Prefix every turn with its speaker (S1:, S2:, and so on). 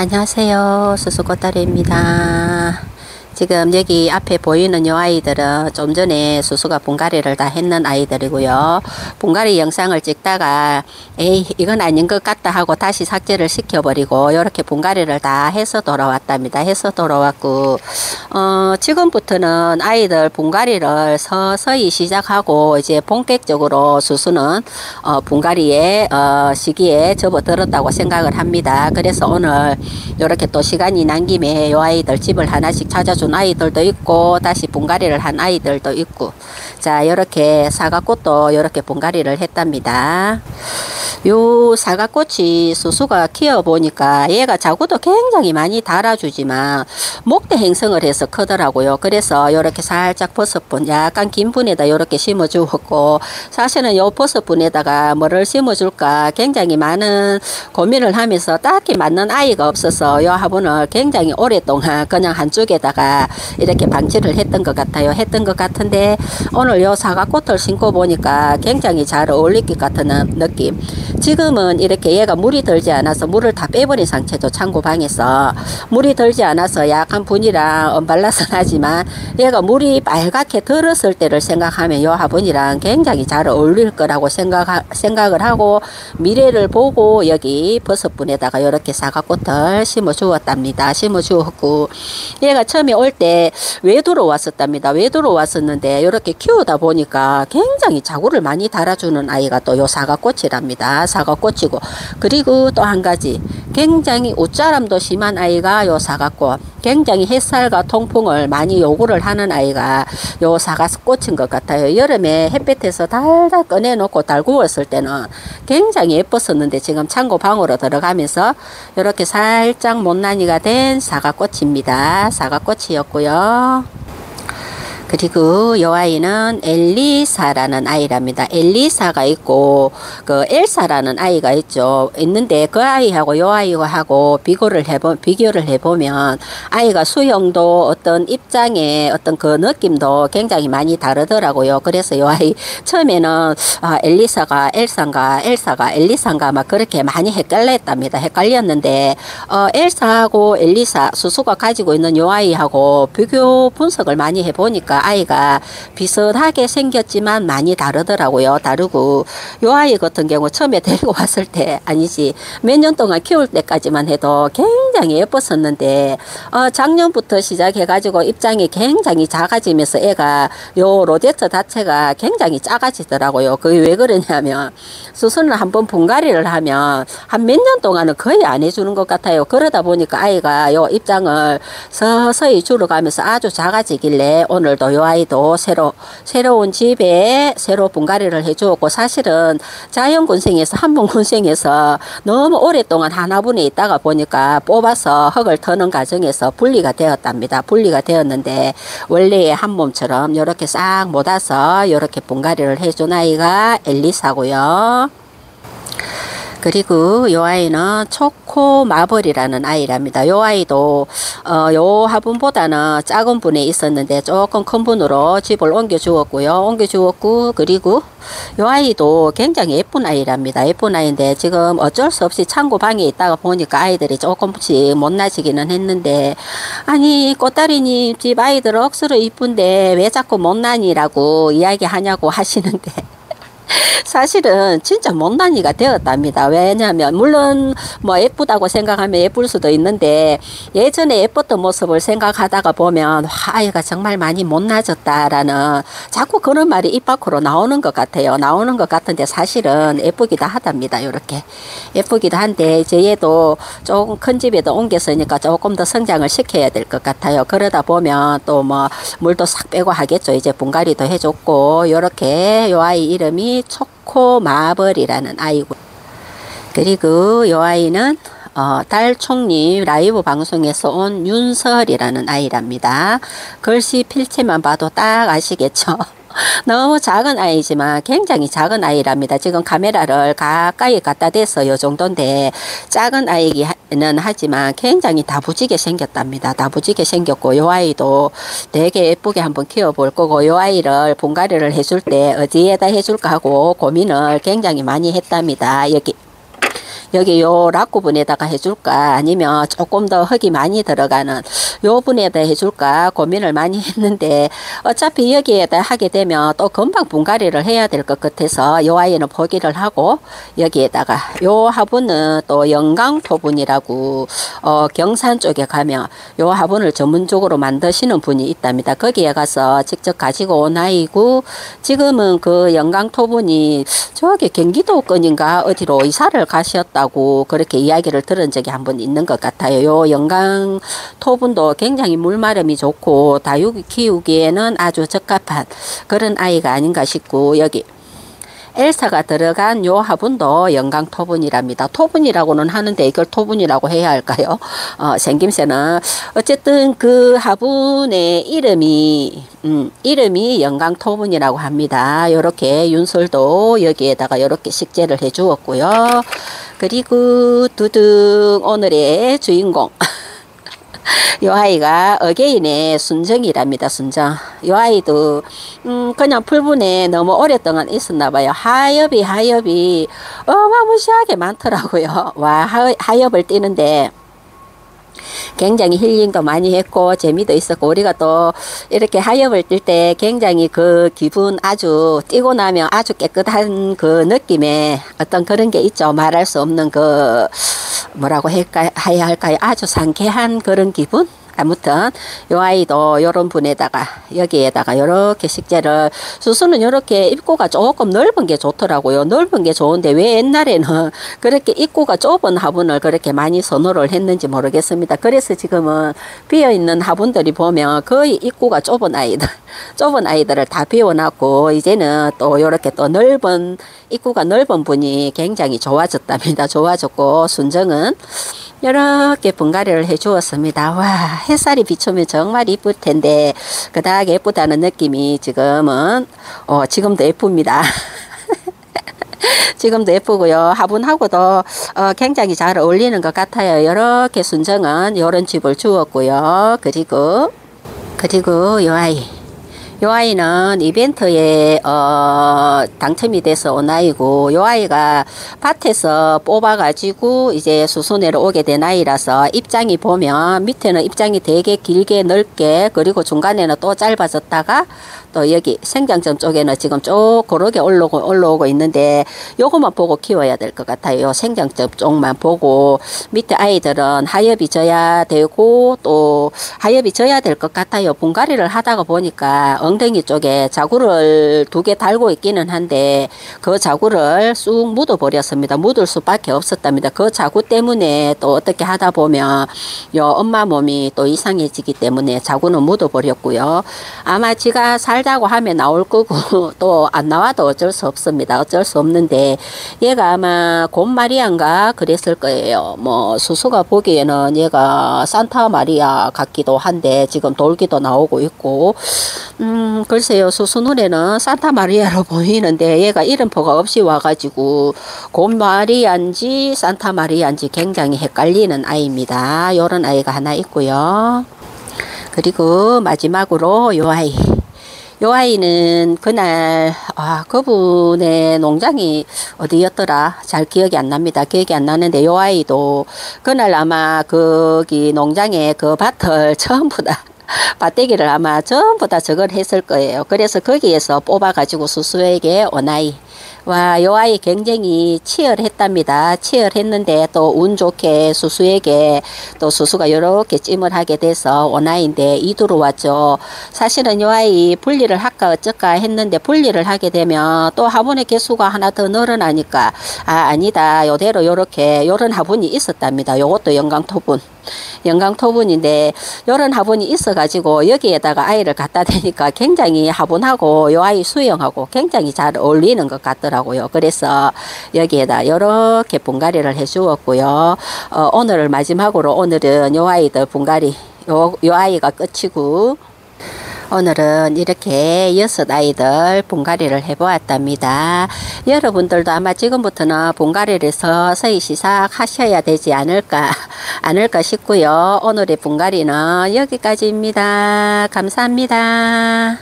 S1: 안녕하세요. 수수꽃다리입니다. 지금 여기 앞에 보이는 요 아이들은 좀 전에 수수가 분갈이를 다 했는 아이들이고요. 분갈이 영상을 찍다가 에이 이건 아닌 것 같다 하고 다시 삭제를 시켜버리고 이렇게 분갈이를 다 해서 돌아왔답니다. 해서 돌아왔고 지금부터는 아이들 분갈이를 서서히 시작하고 이제 본격적으로 수수는 분갈이의 시기에 접어들었다고 생각을 합니다. 그래서 오늘 이렇게 또 시간이 난 김에 요 아이들 집을 하나씩 찾아준 아이들도 있고 다시 분갈이를 한 아이들도 있고, 자 이렇게 사과꽃도 이렇게 분갈이를 했답니다. 요 사과꽃이 수수가 키워보니까 얘가 자구도 굉장히 많이 달아주지만 목대 행성을 해서 크더라고요. 그래서 이렇게 살짝 버섯분 약간 긴 분에다 이렇게 심어주었고, 사실은 요 버섯분에다가 뭐를 심어줄까 굉장히 많은 고민을 하면서 딱히 맞는 아이가 없어서 요 화분을 굉장히 오랫동안 그냥 한쪽에다가 이렇게 방치를 했던 것 같아요. 했던 것 같은데 오늘 요 사과꽃을 심고 보니까 굉장히 잘 어울릴 것 같은 느낌. 지금은 이렇게 얘가 물이 들지 않아서 물을 다 빼버린 상태죠. 창고방에서 물이 들지 않아서 약간 분이랑 언발라서 나지만 얘가 물이 빨갛게 들었을 때를 생각하면 이 화분이랑 굉장히 잘 어울릴 거라고 생각을 하고 미래를 보고 여기 버섯분에다가 이렇게 사과꽃을 심어 주었답니다. 심어 주었고, 얘가 처음에 올 때 외도로 왔었답니다. 외도로 왔었는데 이렇게 키우다 보니까 굉장히 자구를 많이 달아주는 아이가 또 요 사과꽃이랍니다. 사과꽃이고, 그리고 또 한 가지 굉장히 옷자람도 심한 아이가 요 사과꽃, 굉장히 햇살과 통풍을 많이 요구를 하는 아이가 요 사과꽃인 것 같아요. 여름에 햇볕에서 달달 꺼내놓고 달구었을 때는 굉장히 예뻤었는데 지금 창고 방으로 들어가면서 이렇게 살짝 못난이가 된 사과꽃입니다. 사과꽃이었고요. 그리고 이 아이는 엘리사라는 아이랍니다. 엘리사가 있고 그 엘사라는 아이가 있는데 그 아이하고 이 아이하고 비교를 해보면 아이가 수영도 어떤 입장의 어떤 그 느낌도 굉장히 많이 다르더라고요. 그래서 이 아이 처음에는 엘리사가 엘사인가 엘사가 엘리사인가 막 그렇게 많이 헷갈렸는데 엘사하고 엘리사 수수가 가지고 있는 이 아이하고 비교 분석을 많이 해보니까 아이가 비슷하게 생겼지만 많이 다르더라고요. 다르고 요 아이 같은 경우 처음에 데리고 왔을 때 아니지 몇 년 동안 키울 때까지만 해도 굉장히 예뻤었는데 작년부터 시작해 가지고 입장이 굉장히 작아지면서 애가 요 로제트 자체가 굉장히 작아지더라고요. 그게 왜 그러냐면 수술을 한번 분갈이를 하면 한 몇 년 동안은 거의 안 해주는 것 같아요. 그러다 보니까 아이가 요 입장을 서서히 줄어가면서 아주 작아지길래 오늘도 요 아이도 새로운 집에 새로 분갈이를 해주었고, 사실은 자연군생에서 한번군생에서 너무 오랫동안 한 화분에 있다가 보니까 뽑아서 흙을 터는 과정에서 분리가 되었답니다. 분리가 되었는데 원래의 한 몸처럼 이렇게 싹 못아서 이렇게 분갈이를 해준 아이가 엘리사고요. 그리고 이 아이는 초코 마블이라는 아이랍니다. 이 아이도 요 화분보다는 작은 분에 있었는데 조금 큰 분으로 집을 옮겨 주었고요. 그리고 이 아이도 굉장히 예쁜 아이랍니다. 예쁜 아이인데 지금 어쩔 수 없이 창고 방에 있다가 보니까 아이들이 조금씩 못나지기는 했는데, 아니 꽃다리님 집 아이들 억수로 이쁜데 왜 자꾸 못나니라고 이야기하냐고 하시는데 사실은 진짜 못난이가 되었답니다. 왜냐하면 물론 뭐 예쁘다고 생각하면 예쁠 수도 있는데 예전에 예뻤던 모습을 생각하다가 보면 아이가 정말 많이 못나졌다라는 자꾸 그런 말이 입 밖으로 나오는 것 같아요. 나오는 것 같은데 사실은 예쁘기도 하답니다. 이렇게 예쁘기도 한데 이제 얘도 조금 큰 집에도 옮겼으니까 조금 더 성장을 시켜야 될 것 같아요. 그러다 보면 또 뭐 물도 싹 빼고 하겠죠. 이제 분갈이도 해줬고, 이렇게 요 아이 이름이 초코 마블이라는 아이고, 그리고 이 아이는 달총님 라이브 방송에서 온 윤설이라는 아이랍니다. 글씨 필체만 봐도 딱 아시겠죠? 너무 작은 아이지만 굉장히 작은 아이랍니다. 지금 카메라를 가까이 갖다 대서 요 정도인데 작은 아이기는 하지만 굉장히 다부지게 생겼답니다. 다부지게 생겼고 요 아이도 되게 예쁘게 한번 키워볼 거고, 요 아이를 분갈이를 해줄 때 어디에다 해줄까 하고 고민을 굉장히 많이 했답니다. 여기 요 락 부분에다가 해줄까 아니면 조금 더 흙이 많이 들어가는 요 분에다 해줄까 고민을 많이 했는데 어차피 여기에다 하게 되면 또 금방 분갈이를 해야 될 것 같아서 요 아이는 포기를 하고 여기에다가 요 화분은 또 영광토분이라고 경산 쪽에 가면 요 화분을 전문적으로 만드시는 분이 있답니다. 거기에 가서 직접 가지고 온 아이고 지금은 그 영광토분이 저기 경기도권인가 어디로 이사를 가셨다고 그렇게 이야기를 들은 적이 한번 있는 것 같아요. 요 영광토분도 굉장히 물마름이 좋고 다육이 키우기에는 아주 적합한 그런 아이가 아닌가 싶고 여기 엘사가 들어간 요 화분도 영광토분이랍니다. 토분이라고는 하는데 이걸 토분이라고 해야 할까요? 생김새는 어쨌든 그 화분의 이름이 영광토분이라고 합니다. 요렇게 윤설도 여기에다가 요렇게 식재를 해 주었고요. 그리고 두둥 오늘의 주인공 요 아이가 어게인의 순정이랍니다. 순정. 요 아이도 그냥 풀분에 너무 오랫동안 있었나 봐요. 하엽이 어마무시하게 많더라고요. 와, 하엽을 띄는데 굉장히 힐링도 많이 했고 재미도 있었고 우리가 또 이렇게 하엽을 뜰 때 굉장히 그 기분 아주 띄고 나면 아주 깨끗한 그 느낌의 어떤 그런 게 있죠. 말할 수 없는 그 뭐라고 해야 할까요? 아주 상쾌한 그런 기분? 아무튼 요 아이도 요런 분에다가 여기에다가 요렇게 식재를 수수는 요렇게 입구가 조금 넓은 게 좋더라고요. 넓은 게 좋은데 왜 옛날에는 그렇게 입구가 좁은 화분을 그렇게 많이 선호를 했는지 모르겠습니다. 그래서 지금은 비어있는 화분들이 보면 거의 입구가 좁은 아이들을 다 비워놨고 이제는 또 요렇게 또 넓은 입구가 넓은 분이 굉장히 좋아졌답니다. 좋아졌고 순정은 이렇게 분갈이를 해 주었습니다. 와, 햇살이 비추면 정말 이쁠 텐데 그닥 예쁘다는 느낌이 지금은 지금도 예쁩니다. 지금도 예쁘고요. 화분하고도 굉장히 잘 어울리는 것 같아요. 이렇게 순정은 이런 집을 주었고요. 그리고 요 아이는 이벤트에 당첨이 돼서 온 아이고 요 아이가 밭에서 뽑아 가지고 이제 수순회로 오게 된 아이라서 입장이 보면 밑에는 입장이 되게 길게 넓게 그리고 중간에는 또 짧아졌다가 또 여기 생장점 쪽에는 지금 쭉 고르게 올라오고 있는데 요것만 보고 키워야 될 것 같아요. 요 생장점 쪽만 보고 밑에 아이들은 하엽이 져야 되고 또 하엽이 져야 될 것 같아요. 분갈이를 하다가 보니까 엉덩이 쪽에 자구를 2개 달고 있기는 한데 그 자구를 쑥 묻어 버렸습니다. 묻을 수밖에 없었답니다. 그 자구 때문에 또 어떻게 하다 보면 요 엄마 몸이 또 이상해지기 때문에 자구는 묻어 버렸고요. 아마 지가 살자고 하면 나올 거고 또 안 나와도 어쩔 수 없습니다. 어쩔 수 없는데 얘가 아마 곰마리아인가 그랬을 거예요. 뭐 수수가 보기에는 얘가 산타 마리아 같기도 한데 지금 돌기도 나오고 있고 글쎄요. 수수 눈에는 산타 마리아로 보이는데 얘가 이름표가 없이 와가지고 곰마리아인지 산타 마리아인지 굉장히 헷갈리는 아이입니다. 요런 아이가 하나 있고요. 그리고 마지막으로 요 아이는 그날 그분의 농장이 어디였더라 잘 기억이 안 납니다. 기억이 안 나는데 요 아이도 그날 아마 거기 농장에 그 밭을 전부 다 밭대기를 아마 전부 다 저걸 했을 거예요. 그래서 거기에서 뽑아 가지고 수수에게 온 아이. 와, 요 아이 굉장히 치열했답니다. 치열했는데 또 운 좋게 수수에게 또 수수가 이렇게 찜을 하게 돼서 온 아이인데 이두로 왔죠. 사실은 요 아이 분리를 할까 어쩔까 했는데 분리를 하게 되면 또 화분의 개수가 하나 더 늘어나니까 아니다. 요대로 요렇게 요런 화분이 있었답니다. 요것도 영광토분인데 요런 화분이 있어 가지고 여기에다가 아이를 갖다 대니까 굉장히 화분하고 요 아이 수영하고 굉장히 잘 어울리는 것 같더라고요. 그래서 여기에다 요렇게 분갈이를 해 주었고요. 오늘을 마지막으로 오늘은 요 아이들 분갈이 요 아이가 끝이고 오늘은 이렇게 6아이들 분갈이를 해보았답니다. 여러분들도 아마 지금부터는 분갈이를 서서히 시작하셔야 되지 않을까 싶고요. 오늘의 분갈이는 여기까지입니다. 감사합니다.